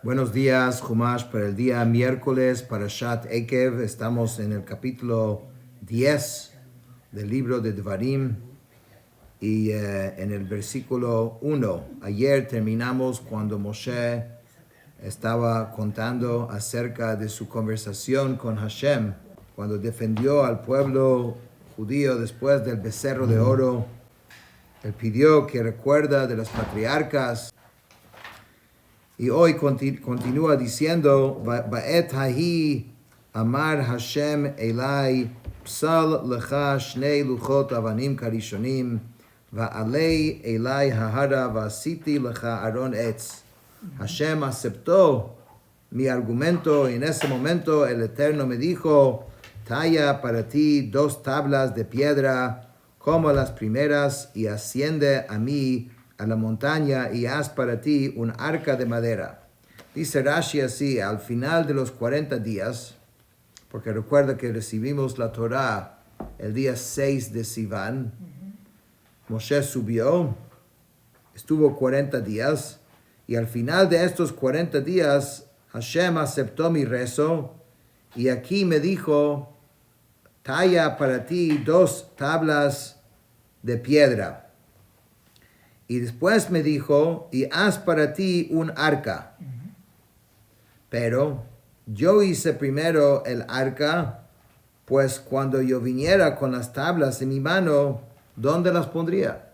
Buenos días, Chumash, para el día miércoles, para Shat Ekev. Estamos en el capítulo 10 del libro de Devarim y en el versículo 1. Ayer terminamos cuando Moshe estaba contando acerca de su conversación con Hashem, cuando defendió al pueblo judío después del becerro de oro. Él pidió que recuerda de los patriarcas. Y hoy continúa diciendo, Ba'et hahi amar Hashem elai psal lecha shnei luchot avanim karishonim va'alei elai hahara va'asiti lecha aron etz. Hashem aceptó mi argumento y en ese momento el Eterno me dijo, talla para ti 2 tablas de piedra como las primeras y asciende a mí a la montaña y haz para ti un arca de madera. Dice Rashi así, al final de los 40 días, porque recuerda que recibimos la Torah el día 6 de Sivan, Moshe subió, estuvo 40 días, y al final de estos 40 días, Hashem aceptó mi rezo, y aquí me dijo, talla para ti 2 tablas de piedra. Y después me dijo, y haz para ti un arca. Pero yo hice primero el arca, pues cuando yo viniera con las tablas en mi mano, ¿dónde las pondría?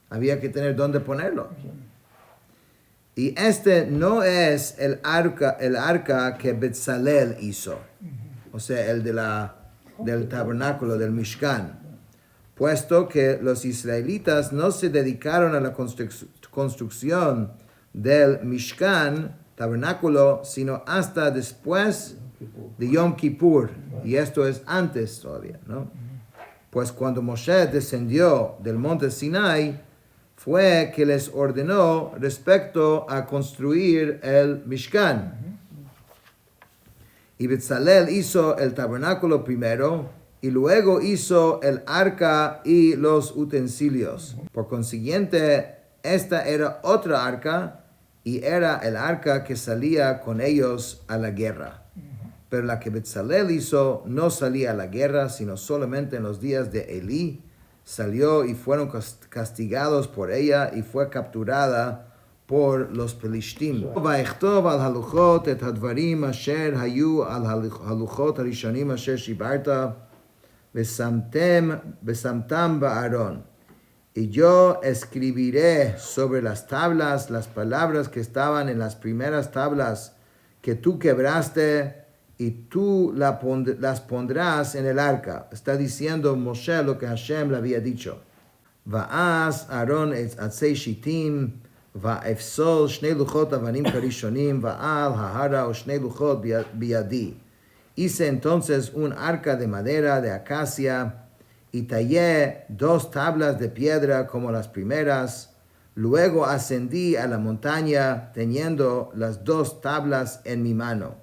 Había que tener dónde ponerlo. Y este no es el arca que Betzalel hizo, o sea, el del tabernáculo, del Mishkan. Puesto que los israelitas no se dedicaron a la construcción del Mishkan, tabernáculo, sino hasta después de Yom Kippur. Y esto es antes todavía, ¿no? Pues cuando Moshe descendió del monte Sinai, fue que les ordenó respecto a construir el Mishkan. Y Betzalel hizo el tabernáculo primero, y luego hizo el arca y los utensilios. Por consiguiente, esta era otra arca, y era el arca que salía con ellos a la guerra. Pero la que Betzalel hizo no salía a la guerra, sino solamente en los días de Elí. Salió y fueron castigados por ella, y fue capturada por los Pelishtim. Va'echtov al haluchot et hadvarim asher hayu al haluchot harishonim asher shibarta besamtam ba'aron. Y yo escribiré sobre las tablas las palabras que estaban en las primeras tablas que tú quebraste, y tú las pondrás en el arca. Está diciendo Moshe lo que Hashem le había dicho. Va'as Aaron et atzei shitim, va'efsol shnei luchot avanim karishonim, va'al hahara o shnei luchot biyadi. Hice entonces un arca de madera de acacia y tallé 2 tablas de piedra como las primeras. Luego ascendí a la montaña teniendo las 2 tablas en mi mano.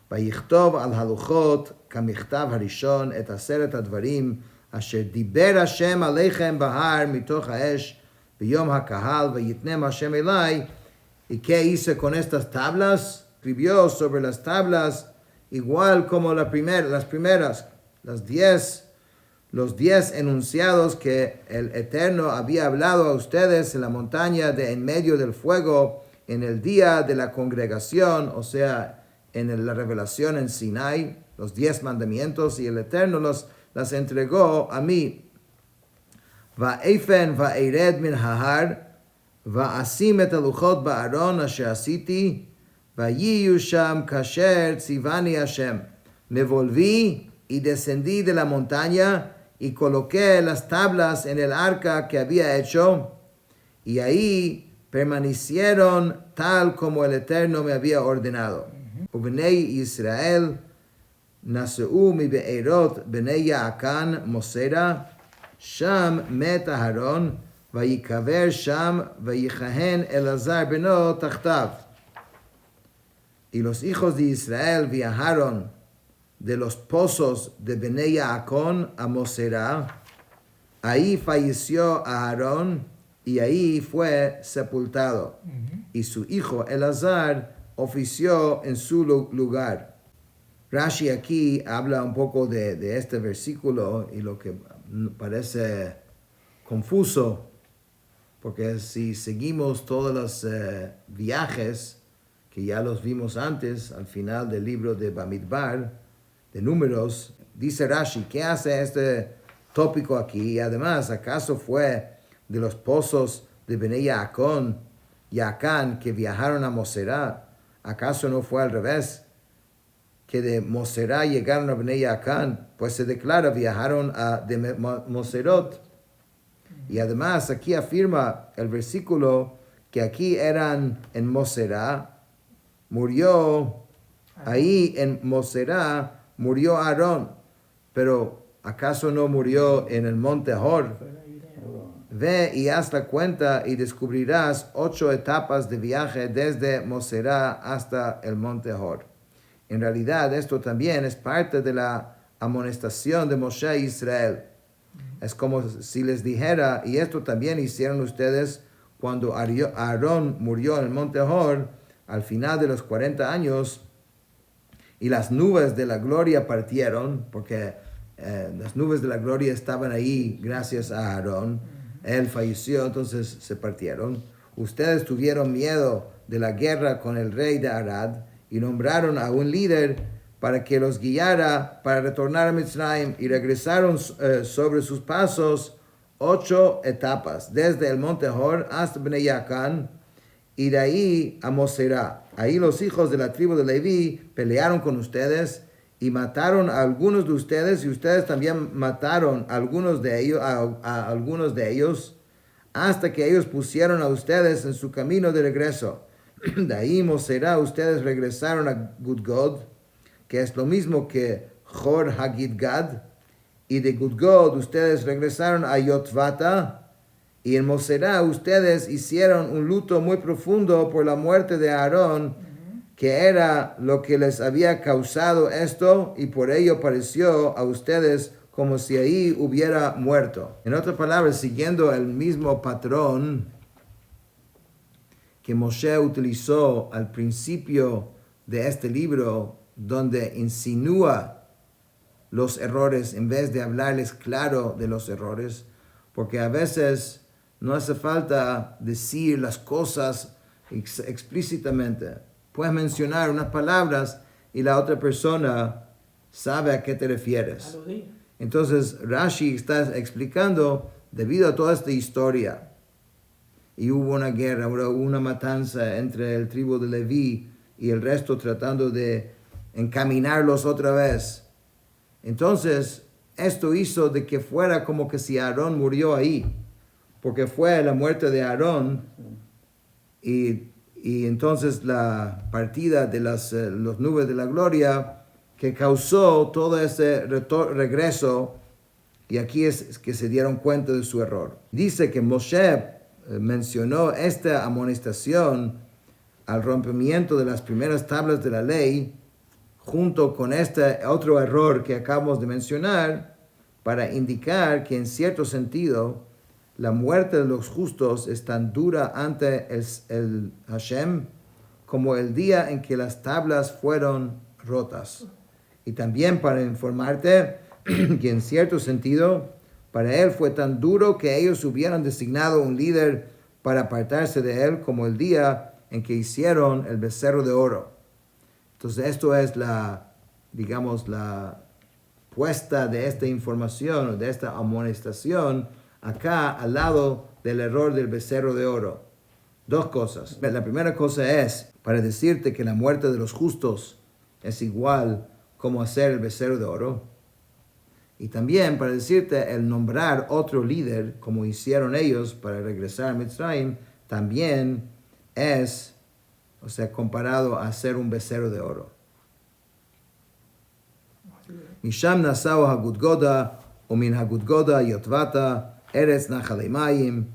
Vayichtov al haluchot kamichtav harishon et aseret advarim asher diber Hashem aleichem bahar mitoch haesh biyom hakahal vayitnem Hashem elai. ¿Y qué hice con estas tablas? Escribió sobre las tablas igual como las primeras, los 10 enunciados que el Eterno había hablado a ustedes en la montaña de en medio del fuego en el día de la congregación, o sea, en la revelación en Sinai, los 10 mandamientos, y el Eterno las entregó a mí. Va'efen va'ered min hahar, va'asim et haluchot ba'aron asher asiti, Vayiyu sham kasher tzivani Hashem. Me volví y descendí de la montaña y coloqué las tablas en el arca que había hecho, y ahí permanecieron tal como el Eterno me había ordenado. Ubnei Israel naseu mi be'erot bnei Yaakan Mosera, sham met Aharon, vayikaver sham vayichahen Elazar beno tachtav. Y los hijos de Israel viajaron de los pozos de Bnei Yaakon a Mosera. Ahí falleció Aarón y ahí fue sepultado. Y su hijo Elazar ofició en su lugar. Rashi aquí habla un poco de este versículo y lo que parece confuso, porque si seguimos todos los viajes que ya los vimos antes, al final del libro de Bamidbar, de Números, dice Rashi, ¿qué hace este tópico aquí? Y además, ¿acaso fue de los pozos de Bnei Yaakán que viajaron a Moserá? ¿Acaso no fue al revés? Que de Moserá llegaron a Bnei Yaakán, pues se declara, viajaron de Moserot. Y además aquí afirma el versículo que aquí eran en Moserá, murió, ahí en Moserá murió Aarón, pero ¿acaso no murió en el monte Hor? Ve y haz la cuenta y descubrirás 8 etapas de viaje desde Moserá hasta el monte Hor. En realidad esto también es parte de la amonestación de Moshe a Israel. Es como si les dijera, y esto también hicieron ustedes cuando Aarón murió en el monte Hor al final de los 40 años y las nubes de la gloria partieron, porque las nubes de la gloria estaban ahí gracias a Aarón. Él falleció, entonces se partieron. Ustedes tuvieron miedo de la guerra con el rey de Arad y nombraron a un líder para que los guiara para retornar a Mitzrayim, y regresaron sobre sus pasos 8 etapas, desde el monte Hor hasta Bnei Yaakán, y de ahí a Moserá. Ahí los hijos de la tribu de Leví pelearon con ustedes y mataron a algunos de ustedes, y ustedes también mataron a algunos de ellos, hasta que ellos pusieron a ustedes en su camino de regreso. De ahí Moserá ustedes regresaron a Gudgod, que es lo mismo que Hor Hagidgad, y de Gudgod ustedes regresaron a Yotvata, y en Moserá ustedes hicieron un luto muy profundo por la muerte de Aarón, que era lo que les había causado esto, y por ello pareció a ustedes como si ahí hubiera muerto. En otras palabras, siguiendo el mismo patrón que Moshe utilizó al principio de este libro, donde insinúa los errores en vez de hablarles claro de los errores, porque a veces no hace falta decir las cosas explícitamente. Puedes mencionar unas palabras y la otra persona sabe a qué te refieres. Entonces Rashi está explicando, debido a toda esta historia, y hubo una guerra, hubo una matanza entre el tribu de Leví y el resto tratando de encaminarlos otra vez. Entonces, esto hizo de que fuera como que si Aarón murió ahí, porque fue la muerte de Aarón, y entonces la partida de las nubes de la gloria que causó todo ese regreso, y aquí es que se dieron cuenta de su error. Dice que Moshe mencionó esta amonestación al rompimiento de las primeras tablas de la ley, junto con este otro error que acabamos de mencionar, para indicar que en cierto sentido la muerte de los justos es tan dura ante el Hashem como el día en que las tablas fueron rotas. Y también para informarte que en cierto sentido para él fue tan duro que ellos hubieran designado un líder para apartarse de él, como el día en que hicieron el becerro de oro. Entonces esto es la puesta de esta información, de esta amonestación, acá al lado del error del becerro de oro. 2 cosas. La primera cosa es para decirte que la muerte de los justos es igual como hacer el becerro de oro. Y también para decirte el nombrar otro líder, como hicieron ellos para regresar a Mitzrayim, también es, comparado a hacer un becerro de oro. Misham nasao hagudgoda, o min hagudgoda yotvata, eretz nachalei mayim.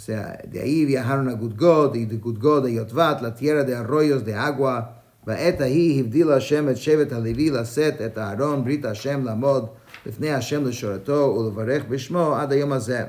De ahí viajaron a Gudgod, y de Gudgod a Yotvat, la tierra de arroyos de agua. ואת ההיא הבדיל השם את שבט הלוי לשאת את אהרון ברית השם לעמוד לפני השם לשורתו ולברך בשמו עד היום הזה.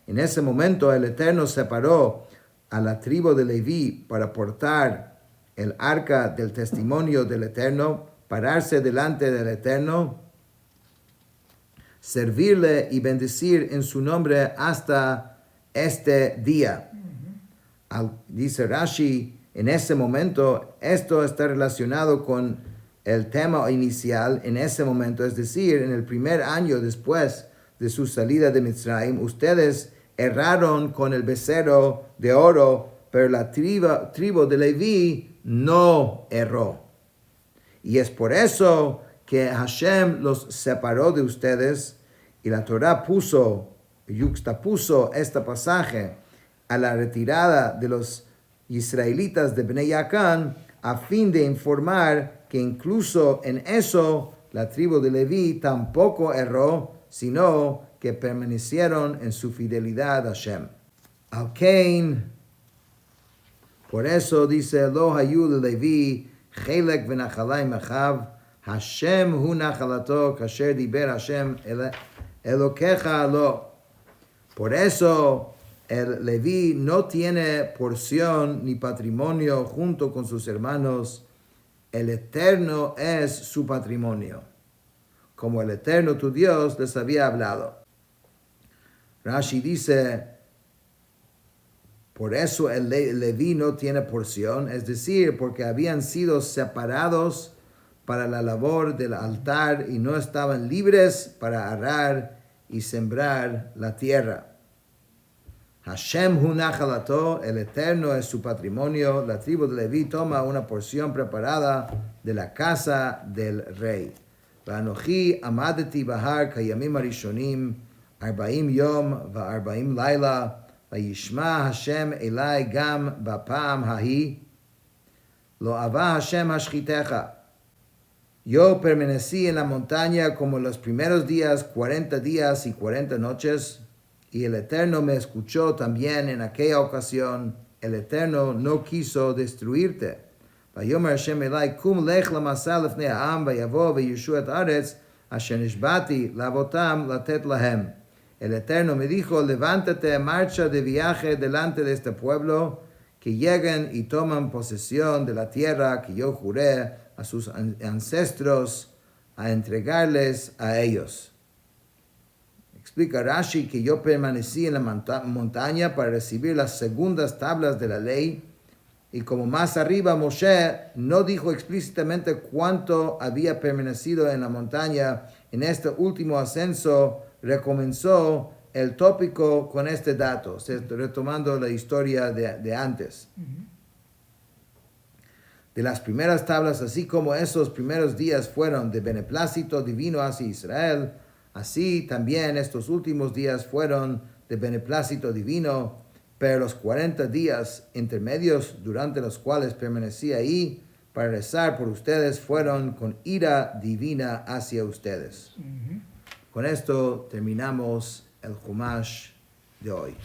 En ese momento el Eterno separó a la tribu de Leví para portar el arca del testimonio del Eterno, pararse delante del Eterno, servirle y bendecir en su nombre hasta este día. Dice Rashi, en ese momento, esto está relacionado con el tema inicial en ese momento, es decir, en el primer año después de su salida de Mitzrayim, ustedes erraron con el becerro de oro, pero la tribu de Leví no erró. Y es por eso que Hashem los separó de ustedes y la Torah yuxtapuso este pasaje a la retirada de los israelitas de Bnei Yakan a fin de informar que incluso en eso la tribu de Leví tampoco erró, sino que permanecieron en su fidelidad a Hashem. Al Cain, por eso dice, Lo hayu le Leví, Chelek v'nachalai mechav, Hashem hu nachalato, kasher diber Hashem elokecha lo. Por eso el Leví no tiene porción ni patrimonio junto con sus hermanos. El Eterno es su patrimonio, como el Eterno tu Dios les había hablado. Rashi dice, por eso el Leví no tiene porción, es decir, porque habían sido separados para la labor del altar y no estaban libres para arar y sembrar la tierra. Hashem hu nachalato, el Eterno es su patrimonio. La tribu de Leví toma una porción preparada de la casa del rey. Vanochi amadeti bahar kayamim arishonim, 40 yom va-40 laila, vayishma Hashem elai gam bapam hahi, lo ava Hashem hashchitecha. Yo permanecí en la montaña como los primeros días, 40 días y 40 noches, y el Eterno me escuchó también en aquella ocasión. El Eterno no quiso destruirte. Vayomer Hashem elai, kum lech lamasa lefnei ha'am, vayavo vayushu et aretz, asher nishbati lavotam latet lahem. El Eterno me dijo, levántate, marcha de viaje delante de este pueblo, que lleguen y toman posesión de la tierra que yo juré a sus ancestros a entregarles a ellos. Explica Rashi que yo permanecí en la montaña para recibir las segundas tablas de la ley, y como más arriba Moshe no dijo explícitamente cuánto había permanecido en la montaña, en este último ascenso recomenzó el tópico con este dato, retomando la historia de antes. De las primeras tablas, así como esos primeros días fueron de beneplácito divino hacia Israel, así también estos últimos días fueron de beneplácito divino, pero los 40 días intermedios durante los cuales permanecí ahí para rezar por ustedes fueron con ira divina hacia ustedes. Con esto terminamos el Chumash de hoy.